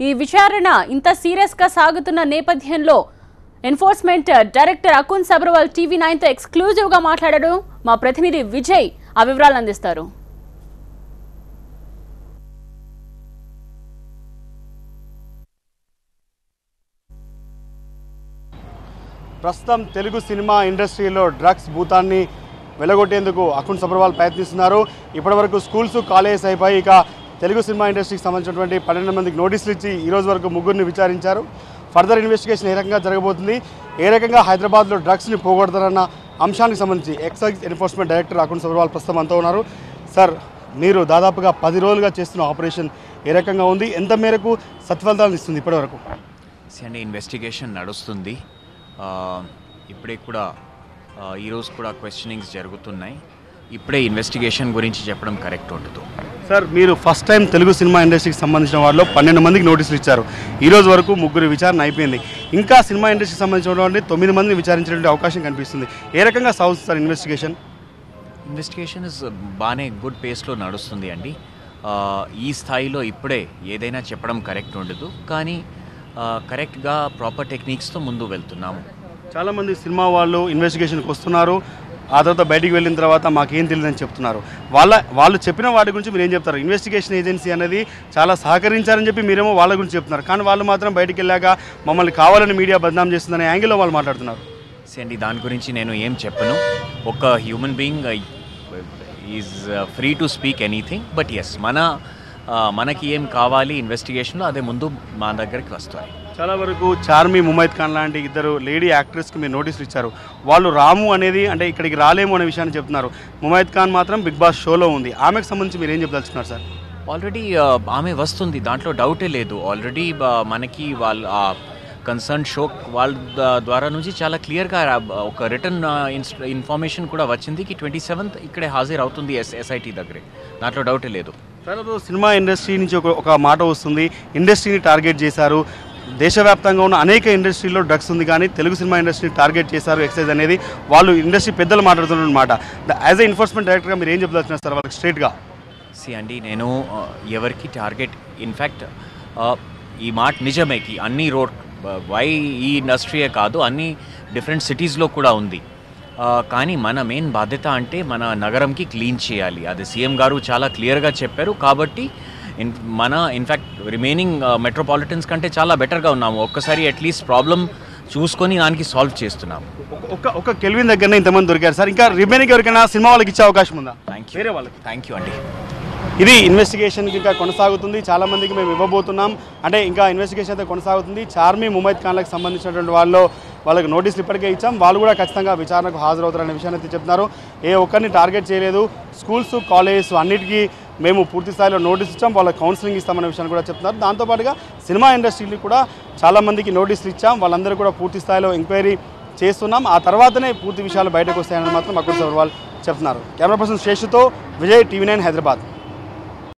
ఈ విచారణ ఇంత సీరియస్ గా సాగుతున్న నేపథ్యంలో enforcement director Akun Sabharwal TV9 తో ఎక్స్క్లూజివ్ గా మాట్లాడారు. మా ప్రతినిధి విజయ్ ఆ వివరాలు అందిస్తారు. ప్రస్తుతం తెలుగు సినిమా ఇండస్ట్రీలో డ్రగ్స్ భూతాన్ని వెలగొట్టేందుకు అకున్ సబర్వాల్ ప్రయత్నిస్తున్నారు. ఇప్పటివరకు స్కూల్స్ కాలేజెస్ అయిపోయి ఇక తెలుగు సినిమా ఇండస్ట్రీకి సంబంధించినటువంటి 12 మందికి నోటీసులు ఇచ్చి ఈరోజు వరకు ముగ్గురిని విచారించారు. ఫర్దర్ ఇన్వెస్టిగేషన్ ఏ రకంగా జరగబోతుంది, ఏ రకంగా హైదరాబాద్లో డ్రగ్స్ని పోగొడతారన్న అంశానికి సంబంధించి excise enforcement director Akun Sabharwal ప్రస్తుతం అంతా ఉన్నారు. సార్, మీరు దాదాపుగా 10 రోజులుగా చేస్తున్న ఆపరేషన్ ఏ రకంగా ఉంది, ఎంత మేరకు సత్ఫలితాలను ఇస్తుంది ఇప్పటివరకు? ఇన్వెస్టిగేషన్ నడుస్తుంది. ఇప్పుడే కూడా ఈరోజు కూడా క్వశ్చనింగ్స్ జరుగుతున్నాయి. ఇప్పుడే ఇన్వెస్టిగేషన్ గురించి చెప్పడం కరెక్ట్ ఉండదు. సార్, మీరు ఫస్ట్ టైం తెలుగు సినిమా ఇండస్ట్రీకి సంబంధించిన వాళ్ళు 12 మందికి నోటీసులు ఇచ్చారు. ఈరోజు వరకు ముగ్గురు విచారణ అయిపోయింది. ఇంకా సినిమా ఇండస్ట్రీకి సంబంధించినటువంటి 9 మందిని విచారించేటువంటి అవకాశం కనిపిస్తుంది. ఏ రకంగా సాగుతుంది సార్ ఇన్వెస్టిగేషన్? ఇన్వెస్టిగేషన్ బాగానే గుడ్ పేస్లో నడుస్తుంది అండి. ఈ స్థాయిలో ఇప్పుడే ఏదైనా చెప్పడం కరెక్ట్ ఉండదు, కానీ కరెక్ట్గా ప్రాపర్ టెక్నిక్స్తో ముందు వెళ్తున్నాము. చాలామంది సినిమా వాళ్ళు ఇన్వెస్టిగేషన్కి వస్తున్నారు, ఆ తర్వాత బయటికి వెళ్ళిన తర్వాత మాకేం తెలియదని చెప్తున్నారు. వాళ్ళు చెప్పిన వాటి గురించి మీరు ఏం చెప్తారు? ఇన్వెస్టిగేషన్ ఏజెన్సీ అనేది చాలా సహకరించారని చెప్పి మీరేమో వాళ్ళ గురించి చెప్తున్నారు, కానీ వాళ్ళు మాత్రం బయటికి వెళ్ళాక మమ్మల్ని కావాలని మీడియా బద్నాం చేస్తుందనే యాంగిల్లో వాళ్ళు మాట్లాడుతున్నారు. అండి, దాని గురించి నేను ఏం చెప్పను. ఒక human being is free to speak anything, but as మనకి ఏం కావాలి ఇన్వెస్టిగేషన్లో అదే ముందు మా దగ్గరికి వస్తాయి. చాలా వరకు చార్మి, ముమైత్ ఖాన్ లాంటి ఇద్దరు లేడీ యాక్ట్రెస్కి మీరు నోటీసులు ఇచ్చారు. వాళ్ళు రాము అనేది అంటే ఇక్కడికి రాలేము అనే విషయాన్ని చెప్తున్నారు. ముమైత్ ఖాన్ మాత్రం బిగ్ బాస్ షోలో ఉంది. ఆమెకు సంబంధించి మీరు ఏం చెప్పదలుచుకున్నారు సార్? ఆల్రెడీ ఆమె వస్తుంది, దాంట్లో డౌటే లేదు. ఆల్రెడీ మనకి వాళ్ళ కన్సర్న్ షో వాళ్ళ ద్వారా నుంచి చాలా క్లియర్గా ఒక రిటర్న్ ఇన్ఫర్మేషన్ కూడా వచ్చింది కి 27th ఇక్కడే హాజరు అవుతుంది SIT దగ్గరే, దాంట్లో డౌటే లేదు. తర్వాత సినిమా ఇండస్ట్రీ నుంచి ఒక మాట వస్తుంది, ఇండస్ట్రీని టార్గెట్ చేశారు. దేశవ్యాప్తంగా ఉన్న అనేక ఇండస్ట్రీలో డ్రగ్స్ ఉంది, కానీ తెలుగు సినిమా ఇండస్ట్రీని టార్గెట్ చేశారు ఎక్సైజ్ అనేది వాళ్ళు ఇండస్ట్రీ పెద్దలు మాట్లాడుతున్న మాట. యాజ్ ఎ ఎన్ఫోర్స్మెంట్ డైరెక్టర్గా మీరు ఏం చెప్పదలుచున్నారు సార్ వాళ్ళకి స్ట్రైట్గా? అండి, నేను ఎవరికి టార్గెట్, ఇన్ఫ్యాక్ట్ ఈ మాట నిజమేకి అన్ని ఈ ఇండస్ట్రీయే కాదు, అన్ని డిఫరెంట్ సిటీస్లో కూడా ఉంది. కానీ మన మెయిన్ బాధ్యత అంటే మన నగరంకి క్లీన్ చేయాలి. అది సీఎం గారు చాలా క్లియర్గా చెప్పారు. కాబట్టి ఇన్ఫ్యాక్ట్ రిమైనింగ్ మెట్రోపాలిటన్స్ కంటే చాలా బెటర్గా ఉన్నాము. ఒక్కసారి అట్లీస్ట్ ప్రాబ్లం చూసుకొని దానికి సాల్వ్ చేస్తున్నాము. ఒక కెల్విన్ దగ్గరనే ఇంతమంది దొరికారు సార్. ఇంకా రిమైనింగ్ ఎవరికైనా సినిమా వాళ్ళకి ఇచ్చే అవకాశం ఉందా? వేరే వాళ్ళకి థ్యాంక్ యూ అండి. ఇది ఇన్వెస్టిగేషన్కి ఇంకా కొనసాగుతుంది. చాలామందికి మేము ఇవ్వబోతున్నాం, అంటే ఇంకా ఇన్వెస్టిగేషన్ అయితే కొనసాగుతుంది. చార్మి, ముమైత్ ఖాన్లకు సంబంధించినటువంటి వాళ్ళకి నోటీసులు ఇప్పటికే ఇచ్చాం. వాళ్ళు కూడా ఖచ్చితంగా విచారణకు హాజరవుతారనే విషయాన్ని అయితే చెప్తున్నారు. ఏ ఒక్కరిని టార్గెట్ చేయలేదు. స్కూల్స్, కాలేజెస్ అన్నిటికీ మేము పూర్తి స్థాయిలో నోటీస్ ఇచ్చాం, వాళ్ళకి కౌన్సిలింగ్ ఇస్తామనే విషయాన్ని కూడా చెప్తున్నారు. దాంతోపాటుగా సినిమా ఇండస్ట్రీని కూడా చాలామందికి నోటీసులు ఇచ్చాం, వాళ్ళందరూ కూడా పూర్తి స్థాయిలో ఎంక్వైరీ చేస్తున్నాం. ఆ తర్వాతనే పూర్తి విషయాలు బయటకు వస్తాయని మాత్రం అకున్ సబర్వాల్ చెప్తున్నారు. కెమెరా పర్సన్ శేషుతో విజయ్, TV9 హైదరాబాద్.